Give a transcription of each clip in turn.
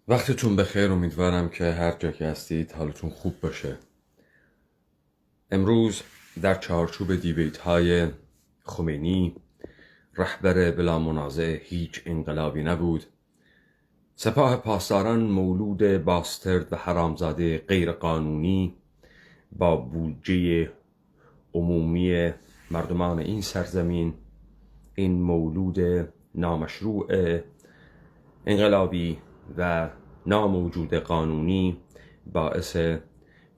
وقتتون بخیر. امیدوارم که هر جا که هستید حالتون خوب باشه. امروز در چارچوب دیبیت های خمینی، رهبر بلا منازع هیچ انقلابی نبود، سپاه پاسداران مولود باسترد و حرامزاده غیر قانونی با بودجه عمومی مردمان این سرزمین، این مولود نامشروع انقلابی و ناموجود قانونی باعث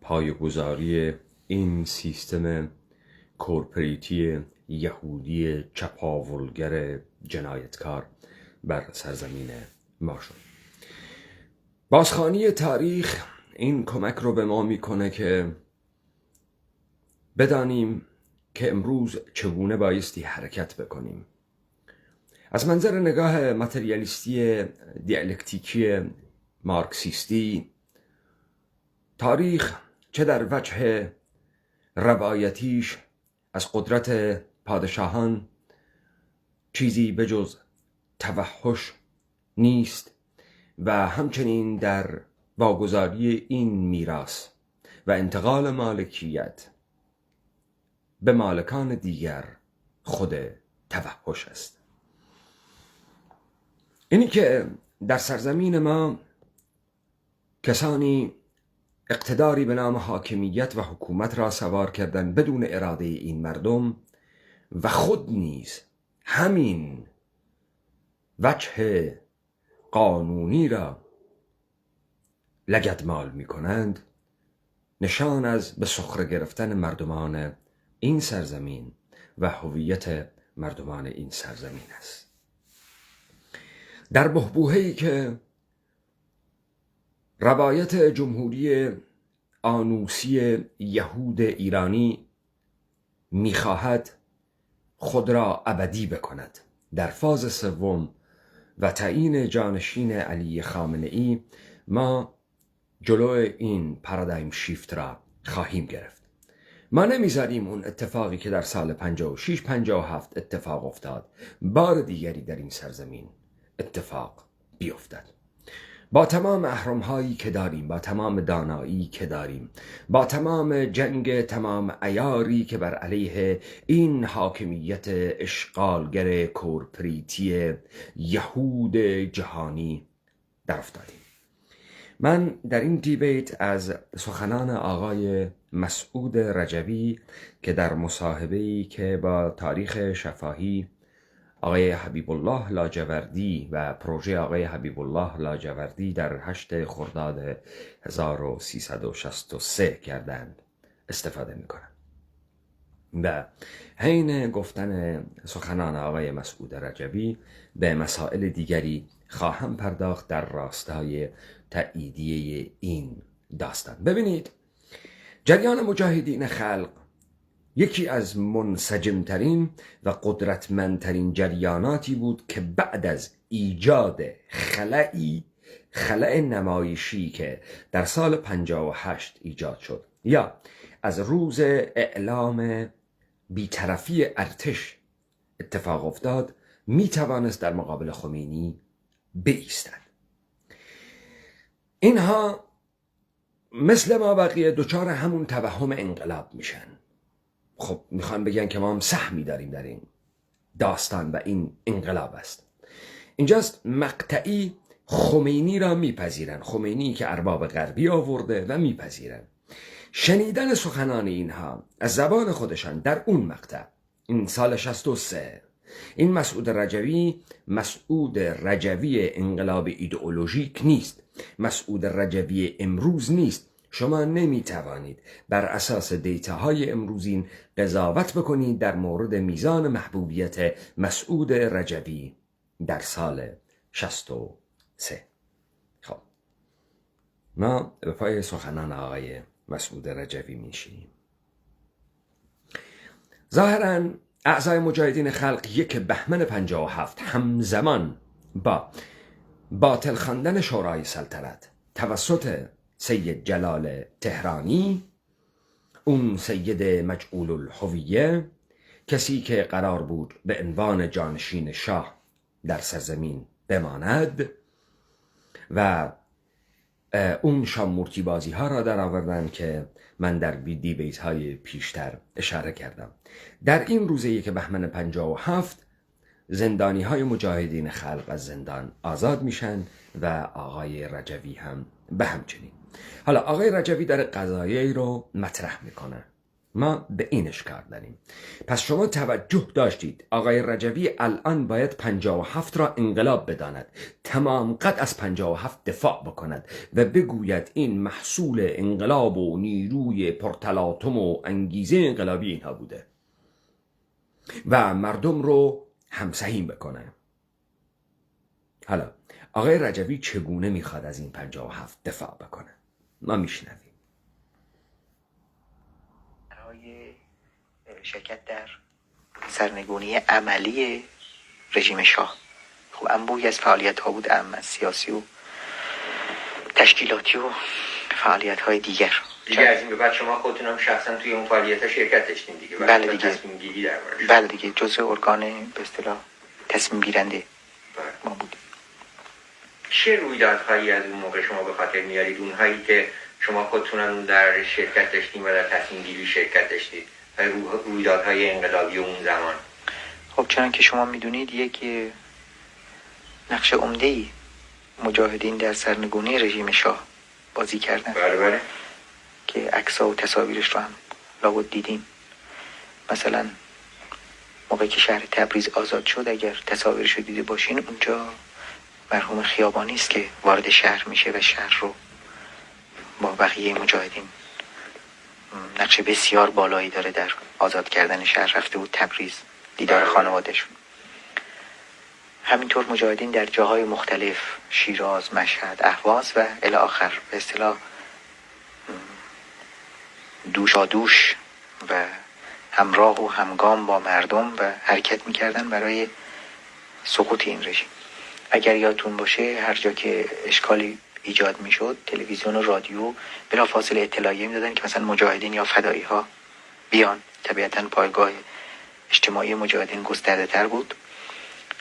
پایه‌گذاری این سیستم کورپریتی یهودی چپاولگر جنایتکار بر سرزمین ما شد. بازخوانی تاریخ این کمک رو به ما میکنه که بدانیم که امروز چگونه بایستی حرکت بکنیم. از منظر نگاه ماتریالیستی دیالکتیکی مارکسیستی، تاریخ چه در وجه روایتیش از قدرت پادشاهان چیزی بجز توحش نیست و همچنین در واگذاری این میراث و انتقال مالکیت به مالکان دیگر خود توحش است. اینی که در سرزمین ما کسانی اقتداری به نام حاکمیت و حکومت را سوار کردند بدون اراده این مردم و خود نیز همین وجه قانونی را لگدمال می کنند، نشان از به سخره گرفتن مردمان این سرزمین و هویت مردمان این سرزمین است. در بحبوحه‌ای که روایت جمهوری آنوسی یهود ایرانی میخواهد خود را ابدی بکند، در فاز سوم و تعیین جانشین علی خامنه‌ای ما جلو این پارادایم شیفت را خواهیم گرفت. ما نمیذاریم اون اتفاقی که در سال 56-57 اتفاق افتاد بار دیگری در این سرزمین اتفاق بیفتد. با تمام اهرم‌هایی که داریم، با تمام دانایی که داریم، با تمام جنگ تمام عیاری که بر علیه این حاکمیت اشغالگر کورپریتی یهود جهانی در افتادیم. من در این دیبیت از سخنان آقای مسعود رجوی که در مصاحبه‌ای که با تاریخ شفاهی آقای حبیب الله لاجوردی و پروژه آقای حبیب الله لاجوردی در 8 خرداد 1363 کردند استفاده میکنم و حین گفتن سخنان آقای مسعود رجوی به مسائل دیگری خواهم پرداخت در راستای تأییدیه این داستان. ببینید، جریان مجاهدین خلق یکی از منسجمترین و قدرتمندترین جریاناتی بود که بعد از ایجاد خلأ نمایشی که در سال 58 ایجاد شد یا از روز اعلام بیطرفی ارتش اتفاق افتاد، می توانست در مقابل خمینی بایستد. اینها مثل ما بقیه دچار همون توهم انقلاب میشن. خب میخوان بگن که ما هم سهمی داریم در این داستان و این انقلاب است. اینجاست مقطعی خمینی را میپذیرن، خمینی که ارباب غربی آورده و میپذیرن. شنیدن سخنان اینها از زبان خودشان در اون مقطع، این سال 63، این مسعود رجوی انقلاب ایدئولوژیک نیست، مسعود رجوی امروز نیست. شما نمیتوانید بر اساس دیتاهای امروزین قضاوت بکنید در مورد میزان محبوبیت مسعود رجوی در سال 63. خب ما به پای سخنان آقای مسعود رجوی میشیم. ظاهراً اعضای مجاهدین خلق 1 بهمن 57 همزمان با باطل خواندن شورای سلطنت توسط سید جلال تهرانی، اون سید مجعول الهویه، کسی که قرار بود به عنوان جانشین شاه در سرزمین بماند و اون شامورتی بازی ها را در آوردن که من در دیبیت های پیشتر اشاره کردم. در این روز 1 بهمن 57 زندانی های مجاهدین خلق از زندان آزاد میشن و آقای رجوی هم به همچنین. حالا آقای رجوی در قضایایی رو مطرح میکنه، ما به اینش کار داریم. پس شما توجه داشتید آقای رجوی الان باید 57 را انقلاب بداند، تمام قد از 57 دفاع بکند و بگوید این محصول انقلاب و نیروی پرتلاطم و انگیزه انقلابی اینها بوده و مردم رو همسهیم بکنه. حالا آقای رجوی چگونه میخواد از این 57 دفاع بکنه؟ ما میشنویم. برای شرکت در سرنگونی عملی رژیم شاه، خب انبوهی از فعالیت ها بود، از سیاسی و تشکیلاتی و فعالیت های دیگر. از این به بعد شما خودتون هم شخصا توی اون فعالیت ها شرکت داشتین دیگه؟ بله دیگه. تصمیم گیری دربارش؟ بله دیگه، جزء ارگان به اصطلاح تصمیم گیرنده ما بودیم. چه رویدادهایی از اون موقع شما به خاطر میارید، اونهایی که شما خودتون در شرکت داشتین و در تصمیم گیری شرکت داشتید، رویدادهای انقلابی اون زمان؟ خب چنان که شما میدونید یک نقش عمده‌ای مجاهدین در سرنگونی رژیم شاه بازی کردن. بله که عکس‌ها و تصاویرش رو هم لابد دیدیم. مثلا موقعی که شهر تبریز آزاد شد، اگر تصاویرش رو دیده باشین، اونجا مرحوم خیابانی است که وارد شهر میشه و شهر رو با بقیه مجاهدین نقش بسیار بالایی داره در آزاد کردن شهر. رفته بود تبریز دیدار خانوادهشون. همینطور مجاهدین در جاهای مختلف، شیراز، مشهد، اهواز و الی آخر، به اصطلاح دوشادوش و همراه و همگام با مردم و حرکت میکردن برای سقوط این رژیم. اگر یادتون باشه، هر جا که اشکالی ایجاد میشد، تلویزیون و رادیو بلافاصله اطلاعیه میدادن که مثلا مجاهدین یا فدایی ها بیان. طبیعتا پایگاه اجتماعی مجاهدین گسترده تر بود.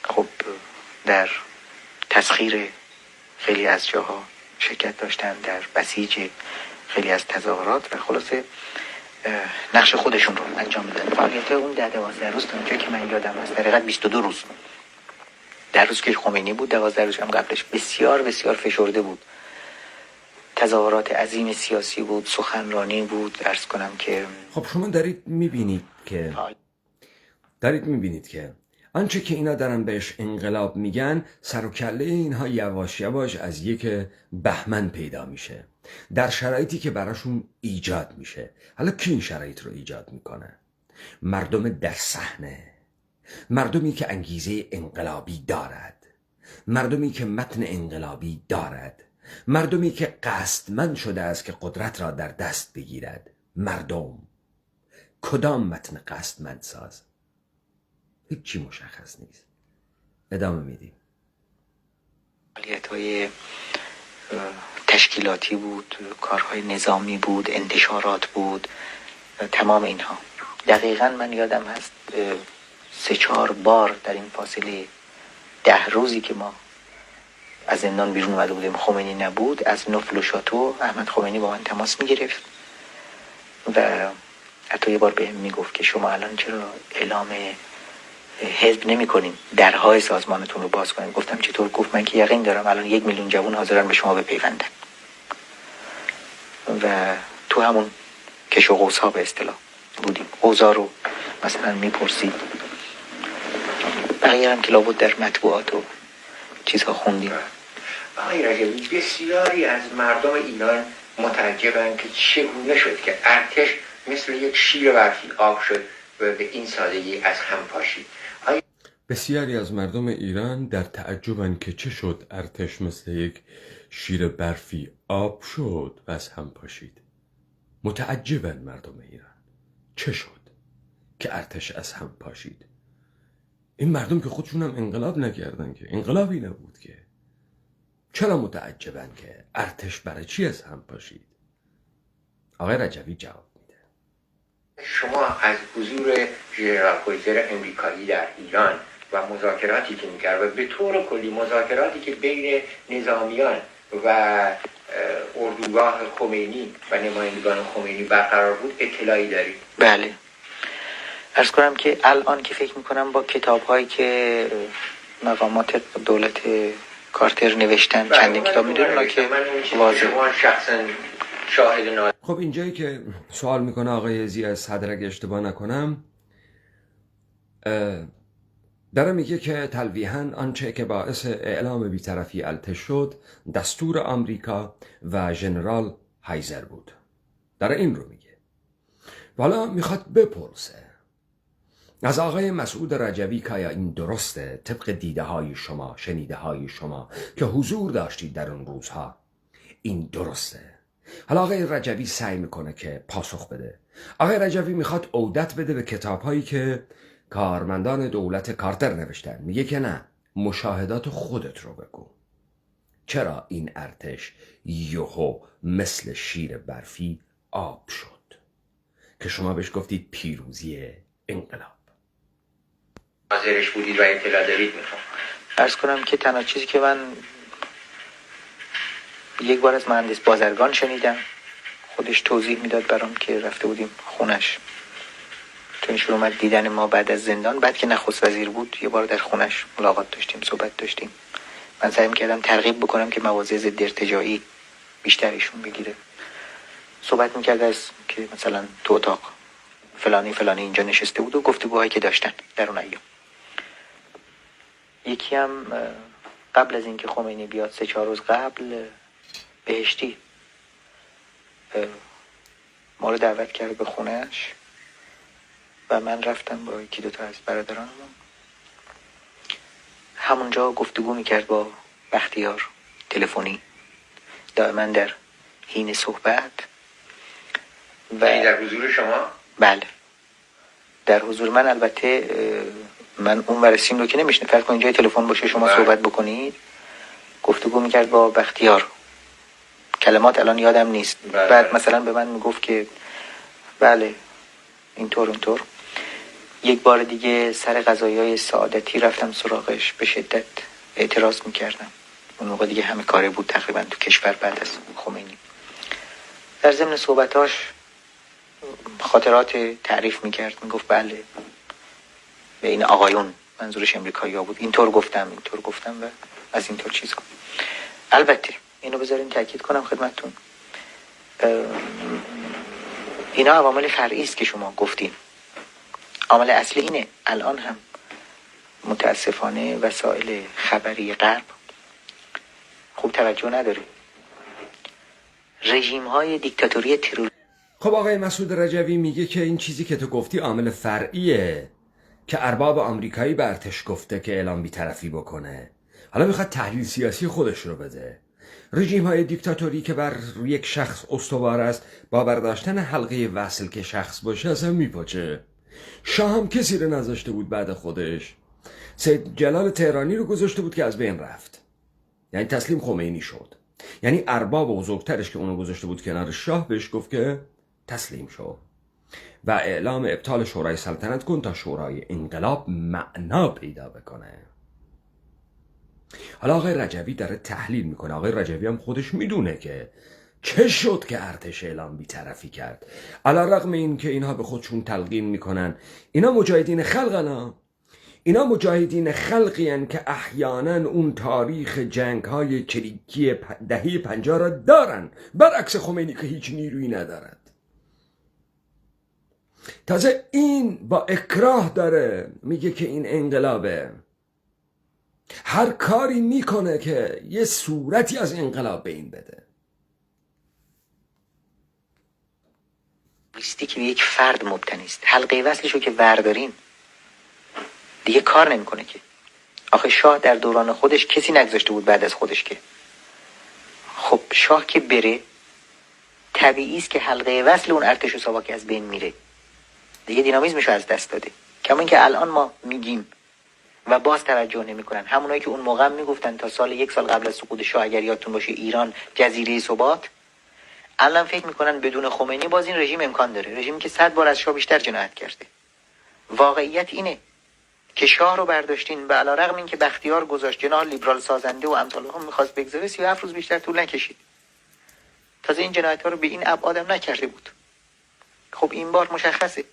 خب در تسخیر خیلی از جاها شرکت داشتن، در بسیج خیلی از تظاهرات و خلاصه نقش خودشون رو انجام دادن. فعالیت اون 12 روز تا اونجا که من یادم هست، در حقیقت 22 روز. در روز که خمینی بود، 12 روز هم قبلش بسیار بسیار فشرده بود. تظاهرات عظیم سیاسی بود، سخنرانی بود. عرض کنم که خب شما دارید میبینید که آنچه که اینا دارن بهش انقلاب میگن، سر و کله اینها یواش یواش از 1 بهمن پیدا میشه، در شرایطی که براشون ایجاد میشه. حالا کی این شرایط رو ایجاد میکنه؟ مردم در صحنه، مردمی که انگیزه انقلابی دارد، مردمی که متن انقلابی دارد، مردمی که قصدمند شده است که قدرت را در دست بگیرد. مردم کدام متن قصدمند ساز؟ هیچی مشخص نیست. ادامه میدیم. فعالیت‌های تشکیلاتی بود، کارهای نظامی بود، انتشارات بود، تمام اینها. دقیقاً من یادم هست 3-4 بار در این فاصله 10 روزی که ما از زندان بیرون اومده بودیم، خمینی نبود، از نفل و شاتو احمد خمینی با من تماس میگرفت و حتی یه بار بهم میگفت که شما الان چرا اعلام حزب نمی کنین، درهای سازمانتون رو باز کنین. گفتم چطور؟ گفت من که یقین دارم الان 1 میلیون جوان حاضرن به شما بپیوندن. و تو همون کش و قوس ها به اصطلاح بودیم. اوضاع رو مثلا میپرسید. بقیه هم که لابد در مطبوعات و چیزها خوندیم. آقای رجبی، بسیاری از مردم ایران متعجبن که چگونه شد که ارتش مثل یک شیر برفی آب شد و به این سادگی از هم پاشید. بسیاری از مردم ایران در تعجبن که چه شد ارتش مثل یک شیر برفی آب شد و از هم پاشید. متعجبن مردم ایران چه شد که ارتش از هم پاشید. این مردم که خودشون هم انقلاب نکردن، که انقلابی نبود، که چرا متعجبن که ارتش برای چی از هم پاشید؟ آقای رجوی جواب میده. شما از حضور ژنرال کویزر امریکایی در ایران و مذاکراتی که میکرد و به طور کلی مذاکراتی که بین نظامیان و اردوگاه خمینی و نمایندگان خمینی برقرار بود اطلاعی دارید؟ بله. عرض کنم که الان که فکر میکنم با کتاب هایی که مقامات دولت کارتر نوشتن، چندین کتاب میدونم که واضح. شما شخصا شاهد خب اینجایی که سوال میکنه آقای زیا صدر اگه اشتباه نکنم، داره میگه که تلویحاً آنچه که باعث اعلام بی‌طرفی ارتش شد دستور آمریکا و ژنرال هایزر بود. داره این رو میگه. حالا میخواد بپرسه از آقای مسعود رجوی که آیا این درسته طبق دیده های شما، شنیده های شما که حضور داشتید در اون روزها، این درسته؟ حالا آقای رجوی سعی میکنه که پاسخ بده. آقای رجوی میخواد عودت بده به کتاب هایی که کارمندان دولت کارتر نوشتن. میگه که نه، مشاهدات خودت رو بگو. چرا این ارتش یهو مثل شیر برفی آب شد که شما بهش گفتید پیروزی انقلاب؟ حاضرش بودید و اطلاع دارید. میخوام عرض کنم که تنها چیزی که من یک بار از مهندس بازرگان شنیدم، خودش توضیح میداد برام که رفته بودیم خونش، چون ایشون اومد دیدن ما بعد از زندان، بعد که نخست وزیر بود، یه بار در خونش ملاقات داشتیم، صحبت داشتیم. من سعی می‌کردم ترغیب بکنم که مواضع ضد ارتجاعی بیشتر ایشون بگیره. صحبت می‌کرد از که مثلا تو اتاق فلانی اینجا نشسته بود و گفتگوهایی که داشتن در اون ایام. یکی هم قبل از اینکه خمینی بیاد 3-4 روز قبل، بهشتی ما رو دعوت کرد به خونهش و من رفتم با 1-2 تا از برادرانم. همونجا گفتگو میکرد با بختیار تلفنی، دائما در حین صحبت. و در حضور شما؟ بله، در حضور من. البته من اون ورسیم رو که نمیشنه، فرق کنید جای تلفن باشه شما صحبت بکنید. گفتگو میکرد با بختیار، کلمات الان یادم نیست. بعد مثلا به من میگفت که بله اینطور. یک بار دیگه سر قضایای سعادتی رفتم سراغش، به شدت اعتراض میکردم. اون موقع دیگه همه کاره بود تقریبا تو کشور بعد از خمینی. در ضمن صحبتاش خاطرات تعریف میکرد، میگفت بله به این آقایون، منظورش امریکایی ها بود، اینطور گفتم و از اینطور چیزا. البته اینو بذارین تاکید کنم خدمتتون، اینا عوامل فرعی است که شما گفتین. عامل اصلی اینه الان هم متاسفانه وسایل خبری غرب خوب توجه نداره. رژیم های دیکتاتوری ترور. خب آقای مسعود رجوی میگه که این چیزی که تو گفتی عامل فرعیه که ارباب آمریکایی به ارتش گفته که اعلام بی‌طرفی بکنه. حالا میخواد تحلیل سیاسی خودش رو بده. رژیم های دیکتاتوری که بر یک شخص استوار است، با برداشتن حلقه وصل که شخص باشه اصلا میپاچه. شاه هم کسی رو نذاشته بود بعد خودش. سید جلال تهرانی رو گذاشته بود که از بین رفت، یعنی تسلیم خمینی شد. یعنی ارباب بزرگترش که اونو گذاشته بود کنار شاه بهش گفت که تسلیم شو و اعلام ابطال شورای سلطنت کن تا شورای انقلاب معنا پیدا بکنه. حالا آقای رجوی داره تحلیل میکنه. آقای رجوی هم خودش میدونه که چه شد که ارتش اعلام بی‌طرفی کرد. علی‌رغم این که اینها به خودشون تلقین میکنن اینا مجاهدین خلقن، اینا مجاهدین خلقی هن که احیانا اون تاریخ جنگ های چریکی دهه 50 را دارن، برعکس خمینی که هیچ نیرویی ندارد. تازه این با اکراه داره میگه که این انقلابه، هر کاری میکنه که یه صورتی از انقلاب به این بده. لیستی که یک فرد مبتنی است، حلقه وصلشو که وردارین دیگه کار نمیکنه که. آخه شاه در دوران خودش کسی نگذاشته بود بعد از خودش که. خب شاه که بره طبیعی است که حلقه وصل اون ارتش و ساواک از بین میره دیگه، دینامیزمشو از دست داده. کما اینکه الان ما میگیم و باز توجه نمیکنن. همونایی که اون موقع میگفتن تا یک سال قبل از سقوط شاه اگر یادتون باشه ایران جزیره ثبات، الان فکر میکنن بدون خمینی باز این رژیم امکان داره، رژیمی که 100 بار از شاه بیشتر جنایت کرده. واقعیت اینه که شاه رو برداشتین و علیرغم اینکه بختیار گذاشت جناح لیبرال سازنده و امثال هم میخواست بگذاره 37 روز بیشتر طول نکشید. تازه این جنایت ها رو به این ابعادم نکرده بود. خب این بار مشخصه.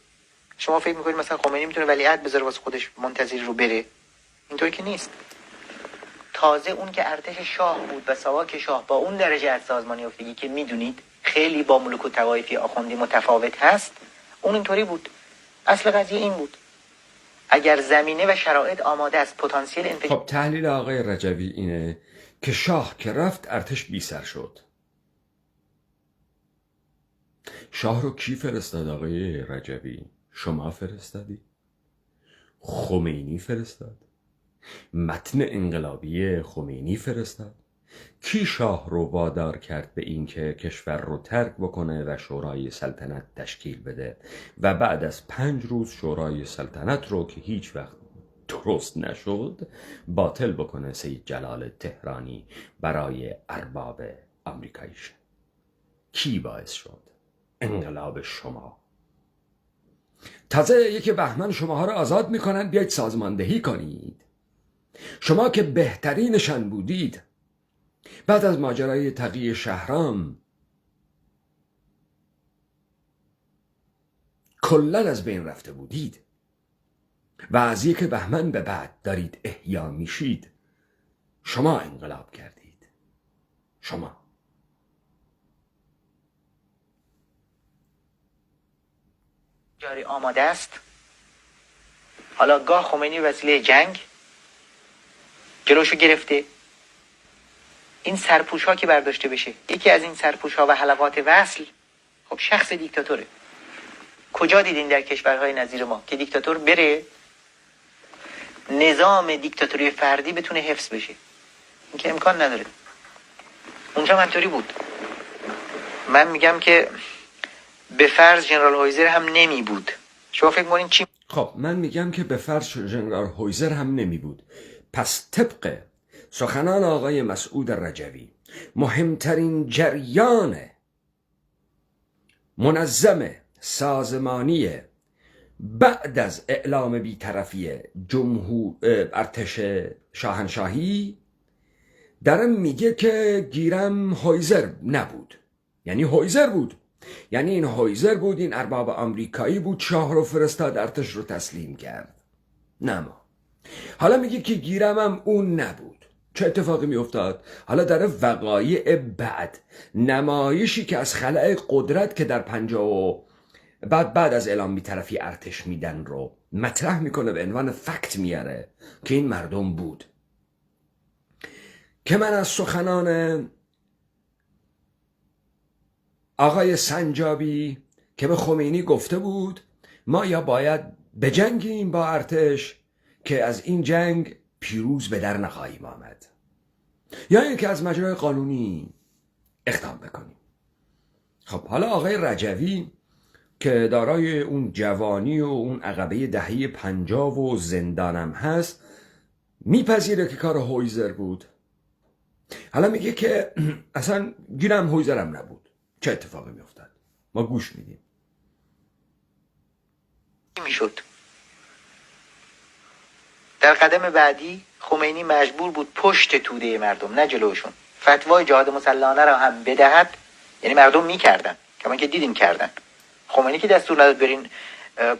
شما فکر میکنید مثلا خمینی میتونه ولیعهد بذاره واسه خودش منتظری رو بره؟ اینطوری که نیست. تازه اون که ارتش شاه بود و ساواک شاه با اون درجه از سازمانی افتگی که میدونید خیلی با ملوک و طوایفی آخوندی متفاوت هست، اون اینطوری بود. اصل قضیه این بود. اگر زمینه و شرایط آماده است پتانسیل انفجار. خب تحلیل آقای رجوی اینه که شاه که رفت ارتش بی سر شد. شاه رو کی فرستاد آقای رجوی؟ شما فرستادی؟ خمینی فرستاد؟ متن انقلابی خمینی فرستاد؟ کی شاه رو وادار کرد به این که کشور رو ترک بکنه و شورای سلطنت تشکیل بده و بعد از 5 روز شورای سلطنت رو که هیچ وقت درست نشد باطل بکنه سید جلال تهرانی برای ارباب آمریکاییش؟ کی باعث شد؟ انقلاب شما. تازه 1 بهمن شماها رو آزاد میکنن بیاید سازماندهی کنید. شما که بهترینشان بودید بعد از ماجرای تقی شهرام کلن از بین رفته بودید و از 1 بهمن به بعد دارید احیا میشید. شما انقلاب کردید. شما. جاری آماده است. حالا گاه خمینی وسیله جنگ جلوشو گرفته. این سرپوش ها که برداشته بشه، یکی از این سرپوش ها و حلقات وصل خب شخص دیکتاتوره. کجا دیدین در کشورهای نظیر ما که دیکتاتور بره نظام دیکتاتوری فردی بتونه حفظ بشه؟ این که امکان نداره. اونجا منطوری بود. من میگم که به فرض جنرال هویزر هم نمی بود. شما فکر می‌کنین چی؟ خب من میگم که به فرض جنرال هویزر هم نمی بود. پس طبق سخنان آقای مسعود رجوی مهمترین جریان منظم سازمانی بعد از اعلام بی‌طرفی ارتش شاهنشاهی داره میگه که گیرم هویزر نبود. یعنی هویزر بود. یعنی این هویزر بود، این ارباب آمریکایی بود، شاه رو فرستاد ارتش رو تسلیم کرد. نه ما. حالا میگه که گیرم هم اون نبود. چه اتفاقی میافتاد؟ حالا داره وقایع بعد نمایشی که از خلأ قدرت که در 50 بعد از اعلام بی‌طرفی ارتش میدن رو مطرح میکنه، به عنوان فکت میاره که این مردم بود. که من از سخنان آقای سنجابی که به خمینی گفته بود ما یا باید بجنگیم با ارتش که از این جنگ پیروز به در نخواهیم آمد، یا اینکه از مجرای قانونی اقدام بکنیم. خب حالا آقای رجوی که دارای اون جوانی و اون عقبه دهه 50 و زندانم هست میپذیره که کار هویزر بود. حالا میگه که اصلا گیرم هویزرم نبود. چه اتفاقی میافتاد؟ ما گوش میدیم. میشد در قدم بعدی خمینی مجبور بود پشت توده مردم نه جلوشون فتوای جهاد مسلحانه را هم بدهد. یعنی مردم میکردن، کما که دیدین کردن. خمینی که دستور نداد برین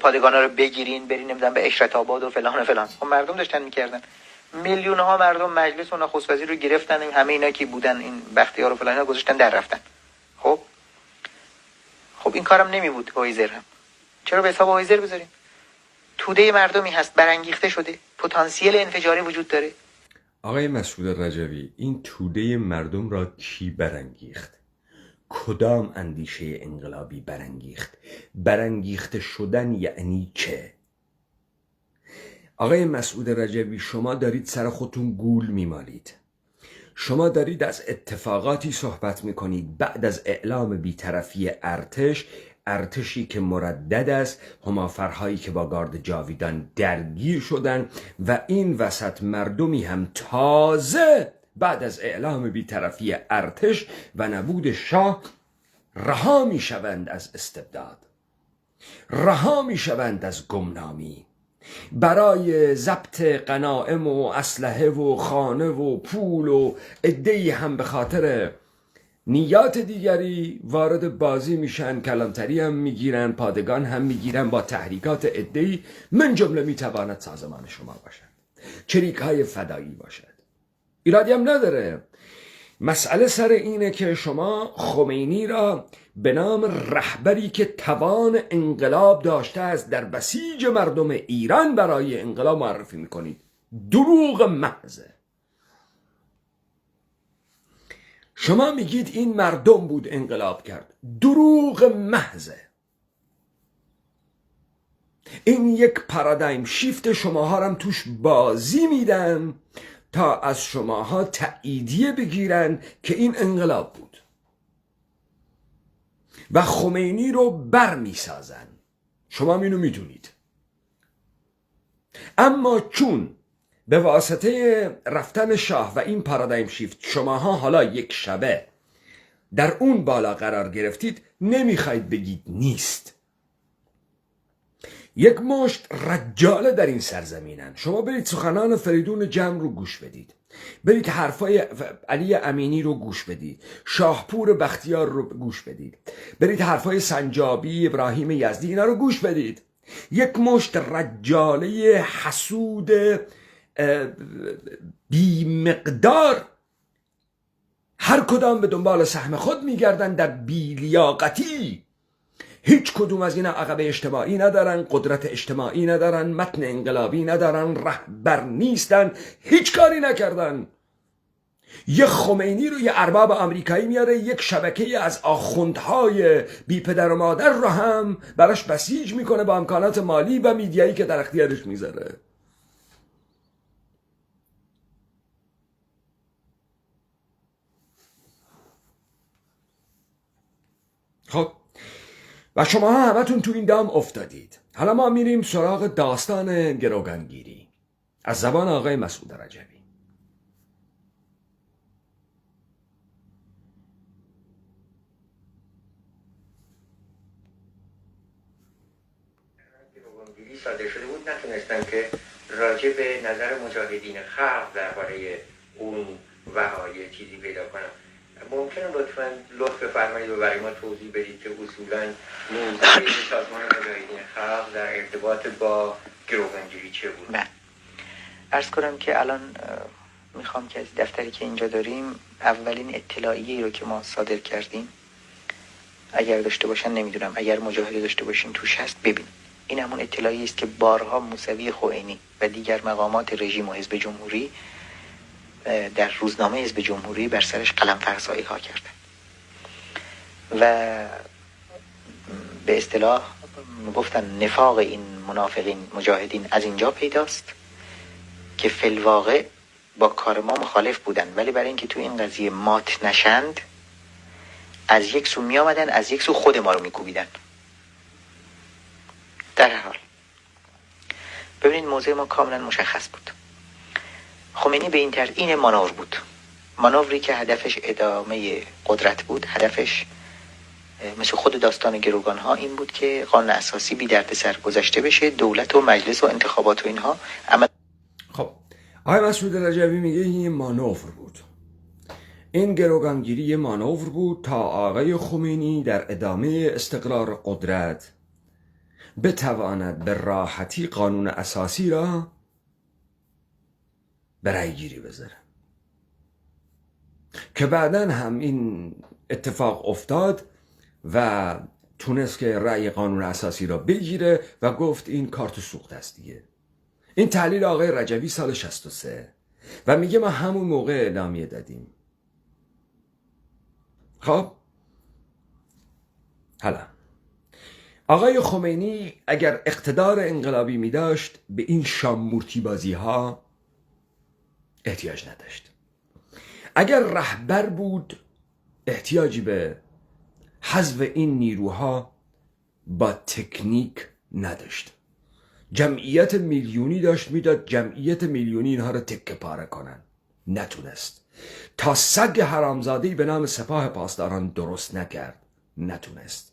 پادگانا رو بگیرین، برین نمیدونم به اشرت آباد و فلان و فلان. خب مردم داشتن میکردن. میلیون ها مردم مجلس و نخست وزیر رو گرفتن، همه اینا که بودن این بختیار و فلان اینا گذاشتن در رفتن. خب این کارم نمی بود هویزر هم. چرا به حساب هویزر بذاریم؟ توده مردمی هست برانگیخته شده، پتانسیل انفجاری وجود داره. آقای مسعود رجوی، این توده مردم را کی برانگیخت؟ کدام اندیشه انقلابی برانگیخت؟ برانگیخته شدن یعنی چه؟ آقای مسعود رجوی، شما دارید سر خودتون گول میمالید. شما دارید از اتفاقاتی صحبت میکنید بعد از اعلام بی‌طرفی ارتشی که مردد است، همافرهایی که با گارد جاویدان درگیر شدن و این وسط مردمی هم تازه بعد از اعلام بی‌طرفی ارتش و نبود شاه رها میشوند از استبداد، رها میشوند از گمنامی، برای ضبط غنایم و اسلحه و خانه و پول و عده‌ای هم به خاطر نیات دیگری وارد بازی میشن، کلانتری هم میگیرن، پادگان هم میگیرن، با تحریکات عده‌ای من جمله میتواند سازمان شما باشد، چریک های فدایی باشد. ایرادی هم نداره. مسئله سر اینه که شما خمینی را به نام رهبری که توان انقلاب داشته است در بسیج مردم ایران برای انقلاب معرفی میکنید. دروغ محضه. شما میگید این مردم بود انقلاب کرد. دروغ محضه. این یک پارادایم شیفت، شماها هم توش بازی میدن تا از شماها تأییدیه بگیرن که این انقلاب بود و خمینی رو بر میسازن. شما اینو میدونید. اما چون به واسطه رفتن شاه و این پارادایم شیفت شماها حالا یک شبه در اون بالا قرار گرفتید، نمیخواید بگید نیست. یک مشت رجاله در این سرزمینن. شما برید سخنان فریدون جمع رو گوش بدید، برید حرفای علی امینی رو گوش بدید، شاهپور بختیار رو گوش بدید، برید حرفای سنجابی، ابراهیم یزدی، اینا رو گوش بدید. یک مشت رجاله حسود بی مقدار هر کدام به دنبال سهم خود میگردن در بیلیاقتی. هیچ کدوم از اینا عقبه اجتماعی ندارن، قدرت اجتماعی ندارن، متن انقلابی ندارن، رهبر نیستن، هیچ کاری نکردن. یه خمینی رو یه ارباب آمریکایی میاره، یک شبکه از آخوندهای بی پدر و مادر رو هم براش بسیج میکنه با امکانات مالی و میدیایی که در اختیارش میذاره. خب و شما همتون تو این دام افتادید. حالا ما میریم سراغ داستان گروگانگیری از زبان آقای مسعود رجبی. گروگانگیری صادر شده بود، نتونستن که راجع به نظر مجاهدین خلق درباره اون وقایع چیزی پیدا کنن. ممکنه لطف بفرمایید و برای ما توضیح بدید که اصولاً موضوع سازمان مجاهدین خلق در ارتباط با گروگانگیری چه بود؟ من عرض کنم که الان میخوام که از دفتری که اینجا داریم اولین اطلاعیه‌ای رو که ما صادر کردیم، اگر داشته باشن نمیدونم، اگر مجاهده داشته باشین توش هست ببین. این همون اطلاعیه است که بارها موسوی خمینی و دیگر مقامات رژیم و حزب جمهوری در روزنامه حزب جمهوری بر سرش قلم فرسایی ها کردن و به اصطلاح گفتن نفاق این منافقین مجاهدین از اینجا پیداست که فی الواقع با کار ما مخالف بودن، ولی برای اینکه تو این قضیه مات نشند از یک سو می آمدن، از یک سو خود ما رو می کوبیدن. در هر حال ببینید موضوع ما کاملا مشخص بود. خمینی به این مانور بود، مانوری که هدفش ادامه قدرت بود. هدفش مثل خود داستان گروگان ها این بود که قانون اساسی بی درد سر گذشته بشه، دولت و مجلس و انتخابات و اینها عمل. خب آقای مسعود رجبی میگه این مانور بود، این گروگانگیری یه مانور بود تا آقای خمینی در ادامه استقرار قدرت بتواند به راحتی قانون اساسی را به رأی گیری بذاره، که بعدن هم این اتفاق افتاد و تونست که رأی قانون اساسی را بگیره و گفت این کارت سوخت است دیگه. این تحلیل آقای رجبی سال 63 و میگه ما همون موقع اعلامیه دادیم. خب حالا آقای خمینی اگر اقتدار انقلابی می داشت به این شامورتی بازی ها احتیاج نداشت. اگر رهبر بود احتیاجی به حذف این نیروها با تکنیک نداشت. جمعیت میلیونی داشت میداد جمعیت میلیونی اینها رو تکه پاره کنن، نتونست. تا سگ حرامزاده‌ای به نام سپاه پاسداران درست نکرد، نتونست.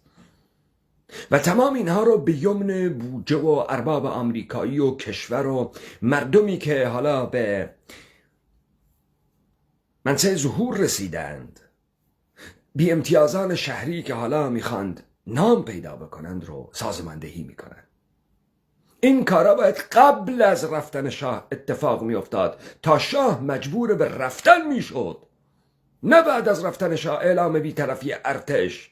و تمام اینها رو به یمن بودجه و ارباب آمریکایی و کشور و مردمی که حالا به منصب ظهور رسیدند بی امتیازان شهری که حالا میخواند نام پیدا بکنند رو سازماندهی میکنند. این کارا باید قبل از رفتن شاه اتفاق میافتاد تا شاه مجبور به رفتن میشد، نه بعد از رفتن شاه اعلام بی‌طرفی ارتش.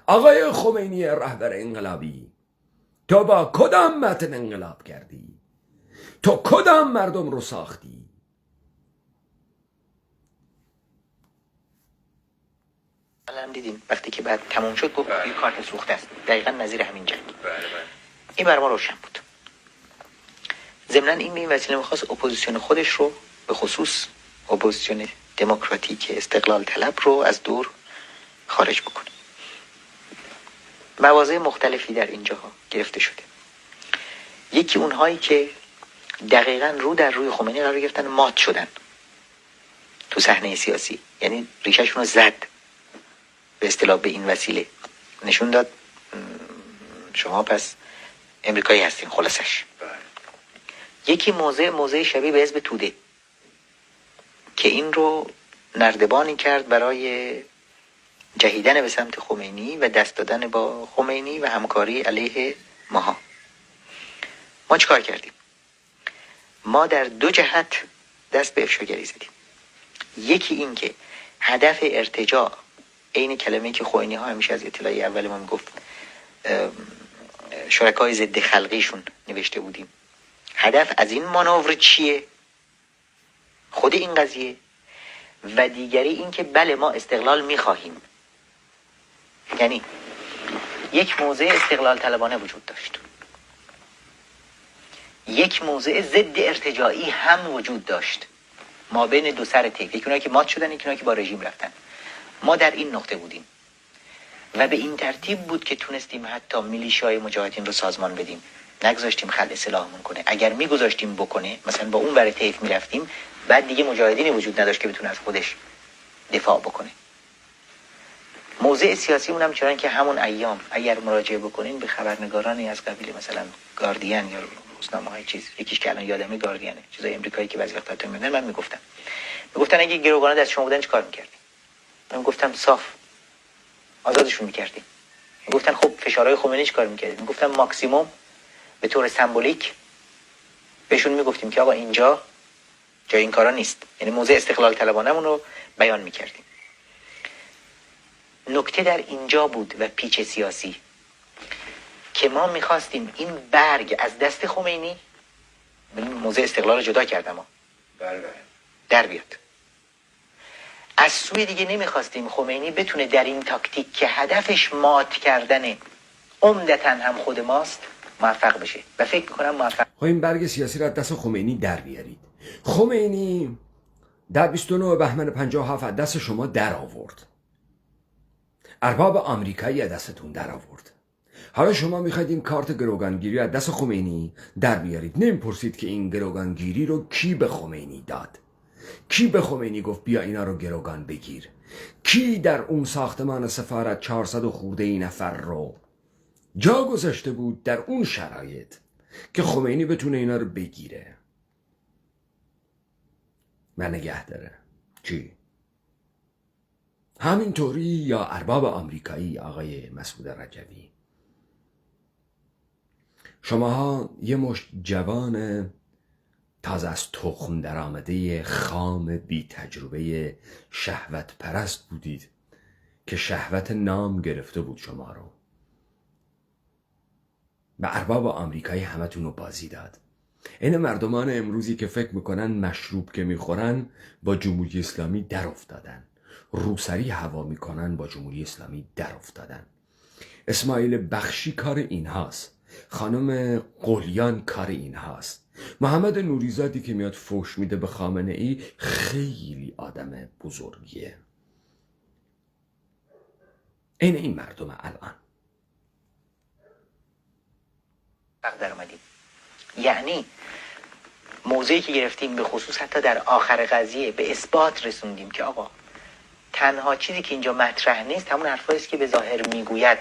آقای خمینی رهبر انقلابی، تو با کدام متن انقلاب کردی؟ تو کدام مردم رو ساختی؟ الان دیدیم وقتی که بعد تموم شد گفت این کارت سوخته است، دقیقا نظیر همین جنگ. بله. این بر ما روشن بود. ضمن این به این وسیله میخواست اپوزیسیون خودش رو، به خصوص اپوزیسیون دموکراتیک استقلال طلب رو از دور خارج بکنه. مواضع مختلفی در اینجا گرفته شده. یکی اونهایی که دقیقاً رو در روی خمینی قرار گرفتن، مات شدن تو صحنه سیاسی، یعنی ریشهشون رو زد به اصطلاح به این وسیله، نشون داد شما پس امریکایی هستین خلاصش. یکی موضع شبیه به حزب توده که این رو نردبانی کرد برای جهیدن به سمت خمینی و دست دادن با خمینی و همکاری علیه ماها. ما چیکار کردیم؟ ما در دو جهت دست به افشاگری زدیم. یکی این که هدف ارتجاع، عین کلمه‌ای که خوئینی ها همیشه از اطلاعی اول ما میگفت شرکای ضد خلقیشون نوشته بودیم، هدف از این مانور چیه؟ خود این قضیه. و دیگری این که بله ما استقلال میخواهیم. یعنی یک موضع استقلال طلبانه وجود داشت، یک موضع ضد ارتجاعی هم وجود داشت ما بین دو سر تیک، یکی اونایی که مات شدن، یکی اونایی که با رژیم رفتن. ما در این نقطه بودیم و به این ترتیب بود که تونستیم حتی میلیشیای مجاهدین رو سازمان بدیم، نگذاشتیم خلع سلاحمون کنه. اگر میگذاشتیم بکنه، مثلا با اون ور طیف میرفتیم، بعد دیگه مجاهدینی وجود نداشت که بتونه از خودش دفاع بکنه. موضع سیاسی اونم چنان که همون ایام اگر مراجعه بکنین به خبرنگارانی از قبیل مثلا گاردین یا روزنامه‌های چیز، یکیش که الان یادمه گاردینه، چیزای امریکایی که بعضی وقتا میاد، من میگفتن اگه گروگان‌ها دست شما بودن چیکار می‌کردین؟ من گفتم صاف آزادشون می‌کردیم. میگفتن خب فشارهای خمینی چیکار می‌کردیم؟ میگفتم ماکسیمم به طور سمبولیک بهشون میگفتیم که آقا اینجا جای این کارا نیست، یعنی موضع استقلال طلبانه‌مون رو بیان می‌کردیم. نکته در اینجا بود و پیچ سیاسی که ما می‌خواستیم این برگ از دست خمینی، موضع استقلال جدا کردم در بیاد. از سوی دیگه نمیخواستیم خمینی بتونه در این تاکتیک که هدفش مات کردن عمدتاً هم خود ماست موفق بشه و فکر میکنم موفق. این برگ سیاسی را دست خمینی در بیارید. خمینی در 29 بهمن 57 دست شما در آورد، ارباب آمریکایی دستتون در آورد. حالا شما میخواید این کارت گروگانگیری از دست خمینی در بیارید. نمیپرسید که این گروگانگیری رو کی به خمینی داد، کی به خمینی گفت بیا اینا رو گروگان بگیر، کی در اون ساختمان سفارت 400 خورده نفر رو جا گذاشته بود در اون شرایط که خمینی بتونه اینا رو بگیره و نگه داره. کی؟ همینطوری یا ارباب آمریکایی آقای مسعود رجوی. شماها یه مشت جوان تازه از تخم در آمده خام بی تجربه شهوت پرست بودید که شهوت نام گرفته بود شما رو و ارباب آمریکایی همتون رو بازی داد. این مردمان امروزی که فکر میکنن مشروب که میخورن با جمهوری اسلامی در افتادن، روسری هوا میکنن با جمهوری اسلامی در افتادن. اسماعیل بخشی کار این هاست، خانم قلیان کار این هاست، محمد نوریزادی که میاد فوش میده به خامنه ای خیلی آدم بزرگیه. این مردم الان در اومدیم. یعنی موضعی که گرفتیم به خصوص حتی در آخر قضیه به اثبات رسوندیم که آقا تنها چیزی که اینجا مطرح نیست همون حرفایی است که به ظاهر میگوید.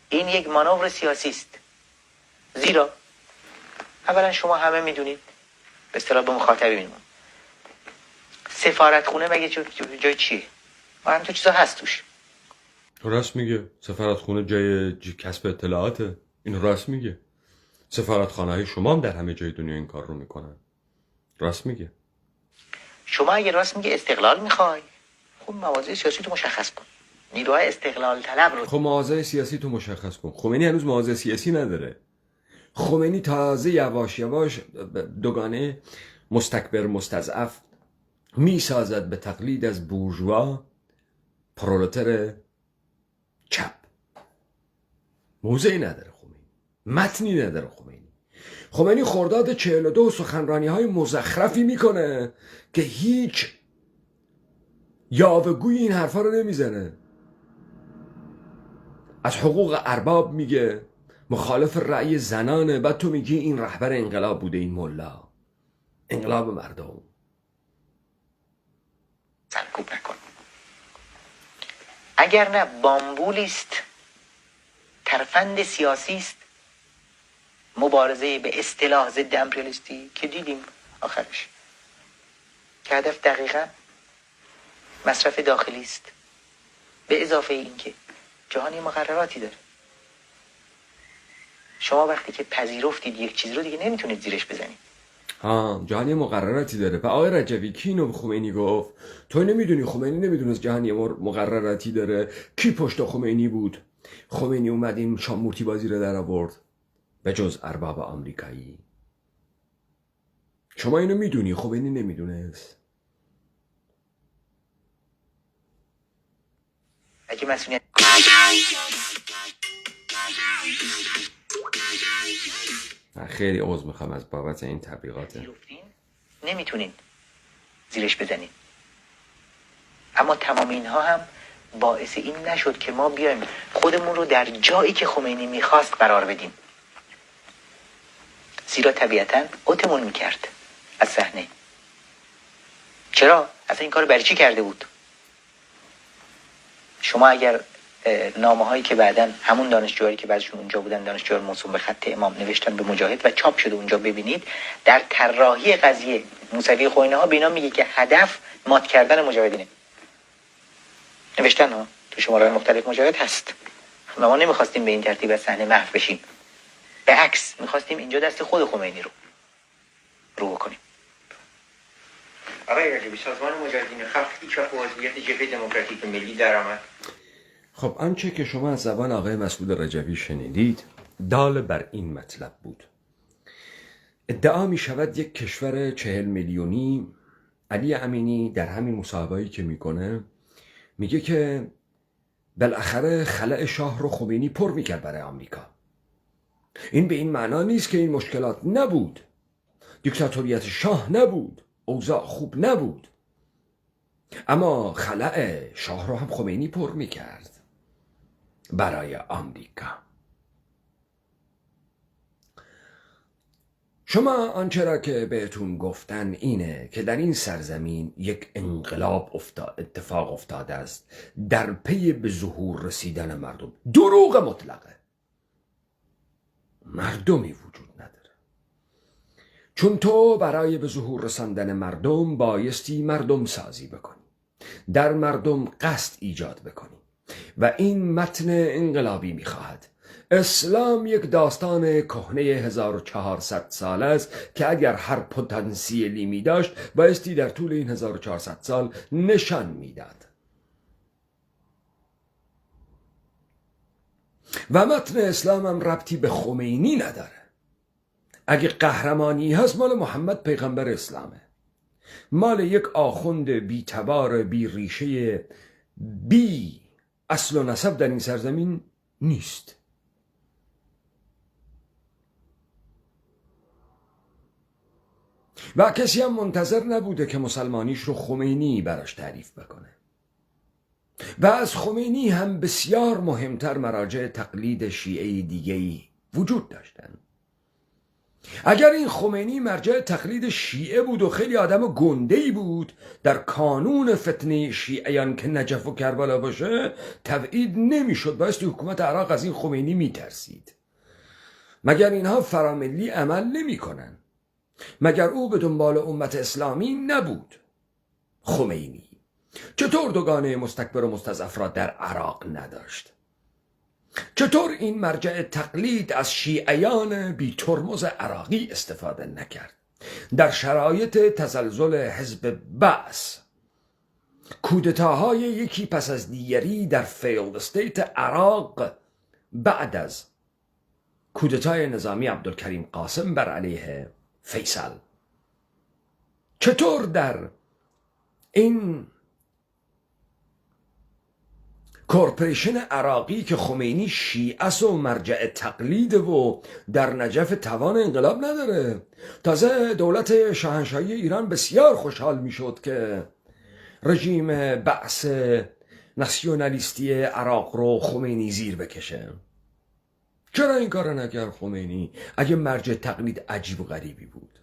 این یک مانور سیاسی است. زیرا اولا شما همه میدونید، به اصطلاح به مخاطب میگم، سفارت خونه مگه جای چیه؟ و همین تو چیزا هست توش. راست میگه. سفارتخونه جای کسب اطلاعاته. این راست میگه. سفارتخانه های شما هم در همه جای دنیا این کار رو میکنن. راست میگه. شما اگه راست میگه استقلال میخوای، خب مواضع سیاسی تو مشخص کن. نیروهای استقلال طلب رو خب مواضع سیاسی تو مشخص کن. خمینی هنوز مواضع سیاسی نداره. خمینی تازه یواش یواش دوگانه مستکبر مستضعف میسازد به تقلید از بورژوا پرولتر چپ. موضعی نداره خمینی، متنی نداره خمینی خرداد 42 سخنرانی های مزخرفی میکنه که هیچ یاوه‌گوی این حرفا رو نمیزنه. از حقوق ارباب میگه، مخالف رأی زنانه. بعد تو میگی این رهبر انقلاب بوده، این ملا انقلاب مردم. سرکوب نکن. اگر نه بامبولیست، ترفند سیاسی است، مبارزه به اصطلاح ضد امپریالیستی که دیدیم آخرش، که هدف دقیقا مصرف داخلی است، به اضافه این که جهانی مقرراتی داره. شما وقتی که پذیرفتید یک چیز رو دیگه نمیتونید زیرش بزنید. جهانی مقرراتی داره. و آقای رجوی کی اینو به خمینی گفت؟ تو نمیدونی؟ خمینی نمیدونست جهانی مقرراتی داره؟ کی پشت خمینی بود؟ خمینی اومد این شامورتی بازی رو در آورد به جز ارباب آمریکایی. شما اینو میدونی، خمینی نمیدونست. اگه مسئولیت خیلی عذر میخوام از بابت این تبلیغات. نمیتونین زیرش بزنین. اما تمام اینها هم باعث این نشد که ما بیایم خودمون رو در جایی که خمینی میخواست قرار بدیم. زیرا طبیعتاً اوتمون میکرد از صحنه. چرا؟ اصلا این کار برای چی کرده بود؟ شما اگر نامه هایی که بعداً همون دانشجوهایی که بعضشون اونجا بودن، دانشجوهای موسوم به خط امام، نوشتن به مجاهد و چاپ شده اونجا ببینید، در طراحی قضیه موسوی خوینه ها بینا میگه که هدف مات کردن مجاهدینه. نوشتن ها تو شماره مختلف مجاهد هست. و ما نمیخواستیم به این ترتیب از صحنه محو بشیم، به عکس میخواستیم اینجا دست خود خمینی رو بکنیم. آقای رجبی، سازمان مجاهدین خلق هیچ وقت وضعیت جبهه دموکراتیک ملی درآمد؟ خب آنچه که شما از زبان آقای مسعود رجوی شنیدید دال بر این مطلب بود. ادعا می شود یک کشور 40 میلیونی، علی امینی در همین مصاحبه‌ای که میکنه میگه که بالاخره خلأ شاه رو خمینی پر میکرد برای آمریکا. این به این معنا نیست که این مشکلات نبود، دیکتاتوریت شاه نبود، اوضاع خوب نبود، اما خلأ شاه رو هم خمینی پر میکرد برای آمریکا. شما آنچه را که بهتون گفتن اینه که در این سرزمین یک انقلاب اتفاق افتاده است در پی به ظهور رسیدن مردم. دروغ مطلقه. مردمی وجود نداره. چون تو برای به ظهور رساندن مردم بایستی مردم سازی بکنی، در مردم قصد ایجاد بکنی و این متن انقلابی میخواهد. اسلام یک داستان کهنه 1400 سال است که اگر هر پتانسیلی می داشت بایستی در طول این 1400 سال نشان میداد. و متن اسلام هم ربطی به خمینی نداره. اگه قهرمانی هست مال محمد پیغمبر اسلامه، مال یک آخوند بی تبار، بی ریشه، بی اصل و نسب در این سرزمین نیست. و کسی هم منتظر نبوده که مسلمانیش رو خمینی براش تعریف بکنه. و از خمینی هم بسیار مهمتر مراجع تقلید شیعه دیگه‌ای وجود داشتن. اگر این خمینی مرجع تقلید شیعه بود و خیلی آدم گنده‌ای بود، در کانون فتنه شیعیان که نجف و کربلا باشه تبعید نمیشد، بایستی حکومت عراق از این خمینی میترسید. مگر اینها فراملی عمل نمی کنن؟ مگر او به دنبال امت اسلامی نبود؟ خمینی چطور دوگانه مستکبر و مستضعف را در عراق نداشت؟ چطور این مرجع تقلید از شیعیان بی ترمز عراقی استفاده نکرد؟ در شرایط تزلزل حزب بعث، کودتاهای یکی پس از دیگری در فیلد استیت عراق بعد از کودتای نظامی عبدالکریم قاسم بر علیه فیصل، چطور در این کورپوریشن عراقی که خمینی شیعه و مرجع تقلید و در نجف توان انقلاب نداره، تازه دولت شاهنشاهی ایران بسیار خوشحال میشد که رژیم بعث ناسیونالیستی عراق رو خمینی زیر بکشه. چرا این کار نکرد خمینی اگه مرجع تقلید عجیب و غریبی بود؟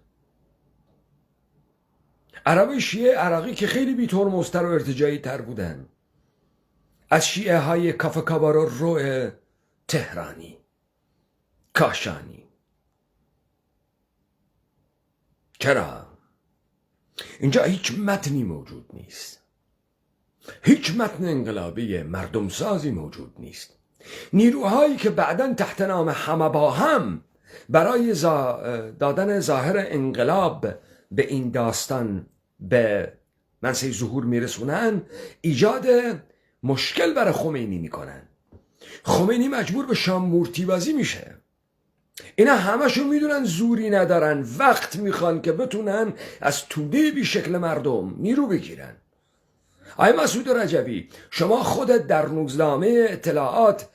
عرب شیعه عراقی که خیلی بی ترمزتر و ارتجاعی تر بودن از شیعه های کافکابار و رو تهرانی، کاشانی. چرا؟ اینجا هیچ متنی موجود نیست، هیچ متن انقلابی مردم سازی موجود نیست. نیروهایی که بعداً تحت نام همه با هم برای دادن ظاهر انقلاب به این داستان به منصه ظهور میرسونن، ایجاد مشکل برای خمینی میکنن. خمینی مجبور به شام مورتی بازی میشه. اینا همشون میدونن زوری ندارن، وقت میخوان که بتونن از توده بی شکل مردم نیرو بگیرن. آقای مسعود رجبی، شما خودت در روزنامه اطلاعات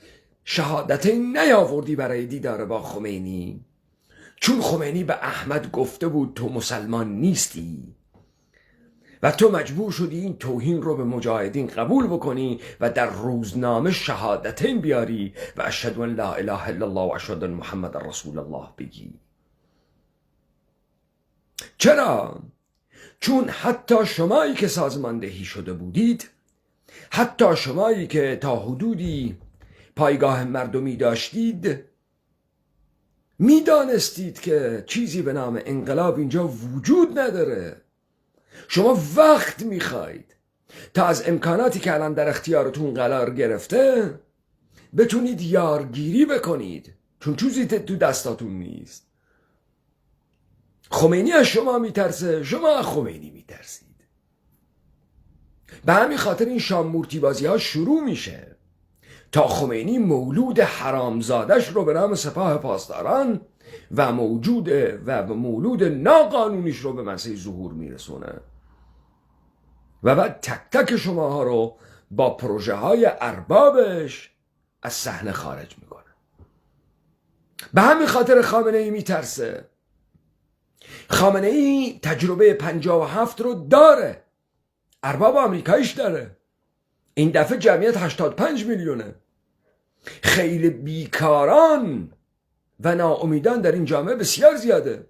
شهادتی نیاوردی برای دیدار با خمینی، چون خمینی به احمد گفته بود تو مسلمان نیستی و تو مجبور شدی این توهین رو به مجاهدین قبول بکنی و در روزنامه شهادتین بیاری و اشهد ان لا اله الا الله و اشهد ان محمد رسول الله بگی. چرا؟ چون حتی شمایی که سازماندهی شده بودید، حتی شمایی که تا حدودی پایگاه مردمی داشتید، میدانستید که چیزی به نام انقلاب اینجا وجود نداره. شما وقت میخواید تا از امکاناتی که الان در اختیارتون قرار گرفته بتونید یارگیری بکنید، چون چیزی تو دستاتون نیست. خمینی از شما میترسه، شما از خمینی میترسید. به همین خاطر این شام مورتی بازی ها شروع میشه تا خمینی مولود حرامزادش رو به نام سپاه پاسداران و مولود ناقانونیش رو به منصه ظهور میرسونه و بعد تک تک شماها رو با پروژه های اربابش از صحنه خارج میکنه. به همین خاطر خامنه ای میترسه. خامنه ای تجربه 57 رو داره، ارباب آمریکاییش داره. این دفعه جمعیت 85 میلیونه. خیلی بیکاران و ناامیدان در این جامعه بسیار زیاده.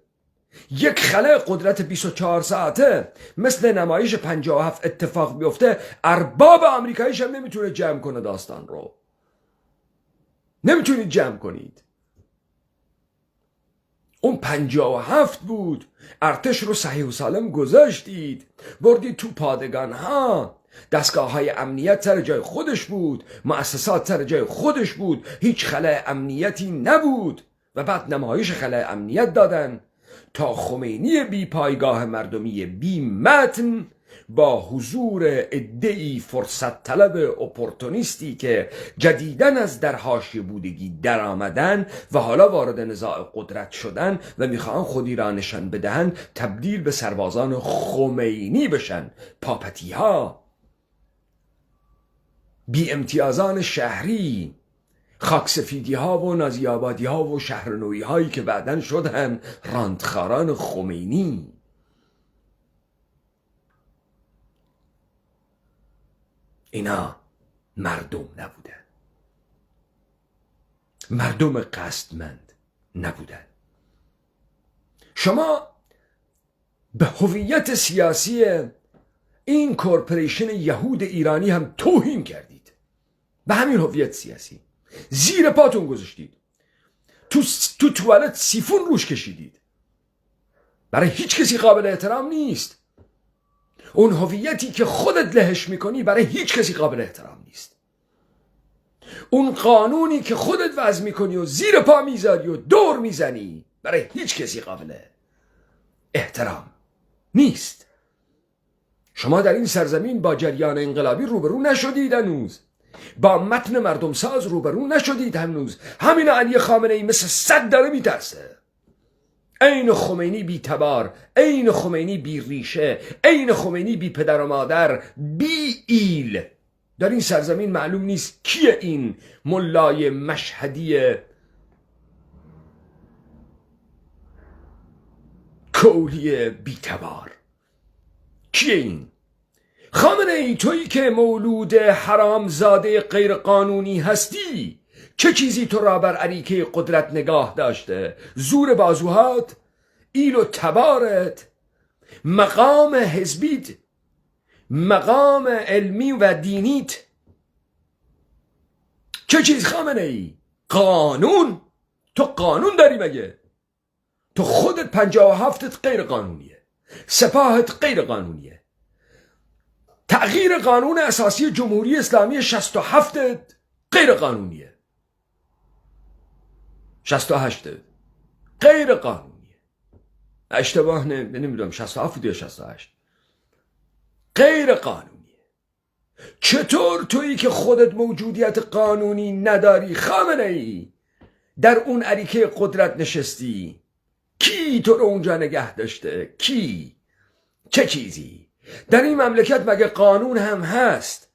یک خلأ قدرت 24 ساعته مثل نمایش 57 اتفاق بیفته، ارباب آمریکاییش هم نمیتونه جمع کنه داستان رو. نمیتونید جمع کنید. اون 57 بود، ارتش رو صحیح و سالم گذاشتید، بردید تو پادگان ها، دستگاه های امنیت سر جای خودش بود، مؤسسات سر جای خودش بود، هیچ خلأ امنیتی نبود و بعد نمایش خلأ امنیت دادن تا خمینی بی پایگاه مردمی بی متن با حضور عده‌ای فرصت طلب اپورتونیستی که جدیداً از در حاشیه بودگی در آمدن و حالا وارد نزاع قدرت شدن و میخوان خودی را نشان بدهن، تبدیل به سربازان خمینی بشن. پاپتی ها، بی امتیازان شهری، خاکسفیدی ها و نازی آبادی ها و شهرنویی هایی که بعداً شدن راندخاران خمینی. اینا مردم نبودن، مردم قصدمند نبودن. شما به هویت سیاسی این کورپوریشن یهود ایرانی هم توهین کردید. به همین هویت سیاسی زیر پاتون گذاشتید، تو توالت سیفون روش کشیدید. برای هیچ کسی قابل احترام نیست. اون هویتی که خودت لهش میکنی برای هیچ کسی قابل احترام نیست. اون قانونی که خودت وضع میکنی و زیر پا میذاری و دور میزنی برای هیچ کسی قابل احترام نیست. شما در این سرزمین با جریان انقلابی روبرو نشدید هنوز، با متن مردم ساز روبرو نشدید هنوز. همین علی خامنه ای مثل سگ داره میترسه. عین خمینی بی تبار، عین خمینی بی ریشه، عین خمینی بی پدر و مادر، بی ایل. در این سرزمین معلوم نیست کیه این ملای مشهدی کولی بی تبار؟ کیه این؟ خامنه ای تویی که مولود حرامزاده غیر قانونی هستی، چه چیزی تو را بر اریکه قدرت نگاه داشته؟ زور بازوهات، ایل و تبارت، مقام حزبیت، مقام علمی و دینیت. چه چیز خامنه ای؟ قانون؟ تو قانون داری مگه؟ تو خودت 57 غیر قانونیه، سپاهت غیر قانونیه، تغییر قانون اساسی جمهوری اسلامی 67 غیر قانونیه، 68 غیر قانونیه. اشتباه نمیدونم 67 یا 68 غیر قانونیه. چطور تویی که خودت موجودیت قانونی نداری خامنه ای در اون اریکه قدرت نشستی؟ کی تو رو اونجا نگه داشته؟ کی؟ چه چیزی؟ در این مملکت مگه قانون هم هست؟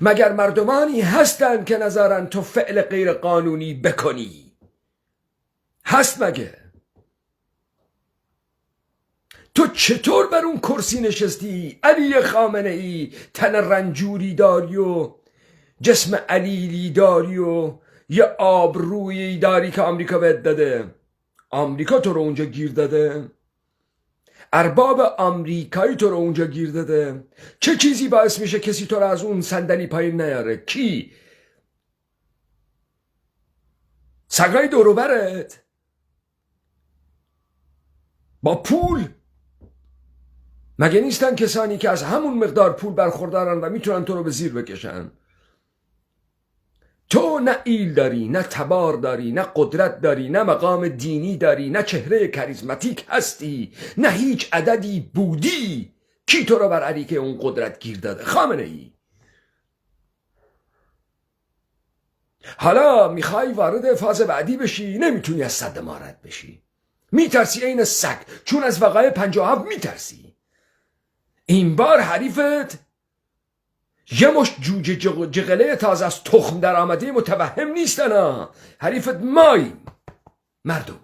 مگر مردمانی هستن که نظرن تو فعل غیر قانونی بکنی؟ هست مگه؟ تو چطور بر اون کرسی نشستی؟ علی خامنه ای تن رنجوری داری و جسم علیلی داری و یه آبرویی داری که آمریکا بهت داده. آمریکا تو رو اونجا گیر داده، ارباب آمریکایی تو رو اونجا گیر داده. چه چیزی باعث میشه کسی تو رو از اون صندلی پایین نیاره؟ کی؟ سگای دوروبرت با پول؟ مگه نیستن کسانی که از همون مقدار پول برخوردارن و میتونن تو رو به زیر بکشن؟ تو نه ایل داری، نه تبار داری، نه قدرت داری، نه مقام دینی داری، نه چهره کاریزماتیک هستی، نه هیچ عددی بودی. کی تو رو بر اریکه اون قدرت گیر داده خامنه ای؟ حالا میخوای وارد فاز بعدی بشی، نمیتونی از سد ما رد بشی، میترسی عین سگ، چون از وقایع 57 میترسی. این بار حریفت یه مشت جوجه جغله تازه از تخم در آمده متوهم نیستن. حریفت ماییم، مردم،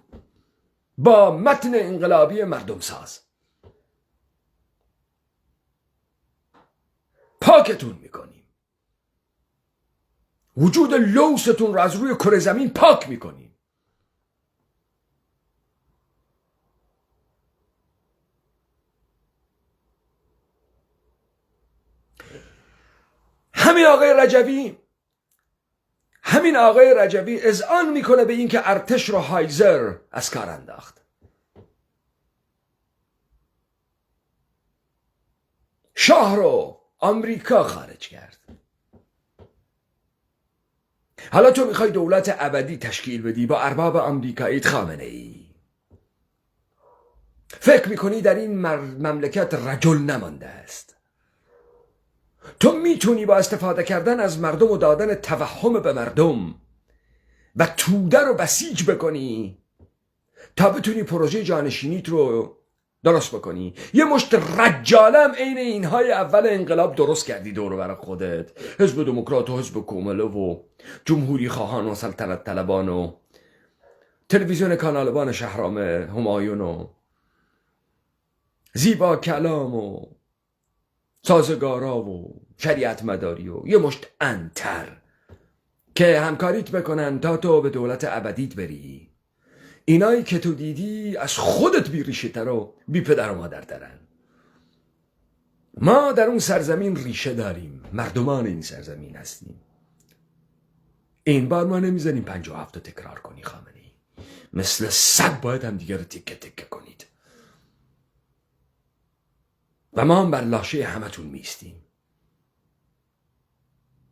با متن انقلابی مردم ساز. پاکتون میکنیم، وجود لوستون رو از روی کره زمین پاک میکنیم. همین آقای رجوی اذعان میکنه به این که ارتش رو هایزر از کار انداخت. شاه رو آمریکا خارج کرد. حالا تو میخوای دولت ابدی تشکیل بدی با ارباب آمریکایی خامنه ای. فکر میکنی در این مملکت رجل نمانده است؟ تو میتونی با استفاده کردن از مردم و دادن توهم به مردم و توده رو بسیج بکنی تا بتونی پروژه جانشینیت رو درست بکنی. یه مشت رجالم عین اینهای اول انقلاب درست کردی دور برای خودت، حزب دموکرات و حزب کومله و جمهوری خواهان و سلطنت طلبان و تلویزیون کانالبان شهرام همایون و زیبا کلام و سازگارا و شریعت مداری و یه مشت انتر که همکاریت بکنن تا تو به دولت ابدیت بری. اینایی که تو دیدی از خودت بی ریشه تر و بی پدر و مادر ترن. ما در اون سرزمین ریشه داریم، مردمان این سرزمین هستیم. این بار ما نمیزنیم 57 رو تکرار کنی خامنه ای. مثل سگ باید هم دیگه رو تکه تکه کنید. و ما هم بر لاشه همتون میستیم.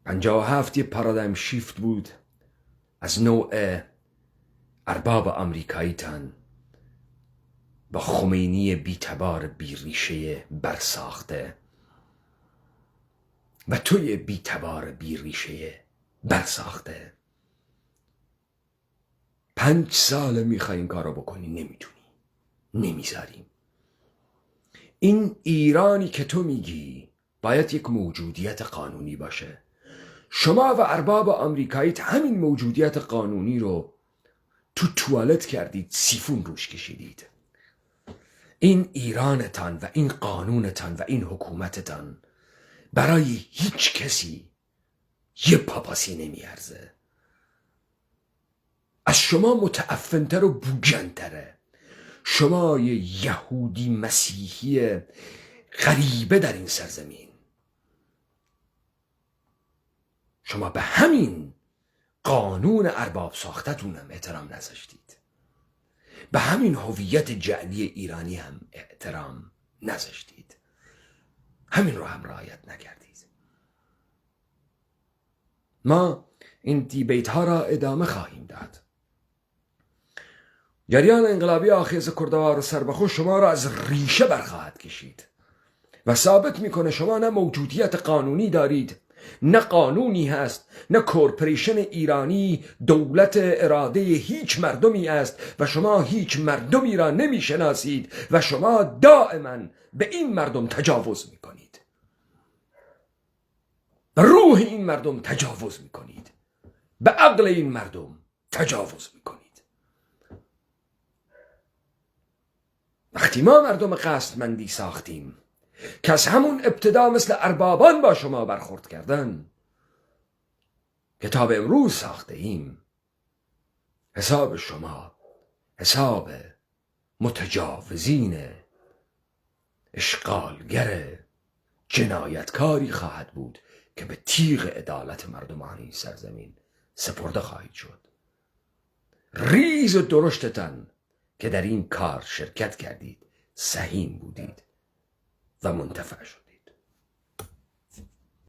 57 یه پارادایم شیفت بود از نوع ارباب آمریکاییتان با خمینی بیتبار بیریشه برساخته و توی بیتبار بیریشه برساخته 5 سال میخوای این کارو بکنی، نمیتونی، نمیذاریم. این ایرانی که تو میگی باید یک موجودیت قانونی باشه. شما و ارباب آمریکاییت همین موجودیت قانونی رو تو توالت کردید، سیفون روش کشیدید. این ایرانتان و این قانونتان و این حکومتتان برای هیچ کسی یه پاپاسی نمیارزه. از شما متعفنتر و بوگنتره. شما یه یهودی مسیحی غریبه در این سرزمین، شما به همین قانون ارباب ساختتون هم احترام نذاشتید، به همین هویت جعلی ایرانی هم احترام نذاشتید، همین رو هم رعایت نکردید. ما این دیبیت ها را ادامه خواهیم داد. جریان انقلابی آخیز کردوار و سربخو شما را از ریشه برخواهد کشید و ثابت میکنه شما نه موجودیت قانونی دارید، نه قانونی هست، نه کورپوریشن ایرانی دولت اراده هیچ مردمی است و شما هیچ مردمی را نمیشناسید و شما دائما به این مردم تجاوز میکنید، به روح این مردم تجاوز میکنید، به عقل این مردم تجاوز میکنید. وقتی ما مردم قصدمندی ساختیم که از همون ابتدا مثل اربابان با شما برخورد کردن، کتاب امروز ساخته ایم، حساب شما حساب متجاوزین اشغالگر جنایتکاری خواهد بود که به تیغ عدالت مردمان این سرزمین سپرده خواهید شد. ریز و درشتتان که در این کار شرکت کردید، سهیم بودید و منتفع شد.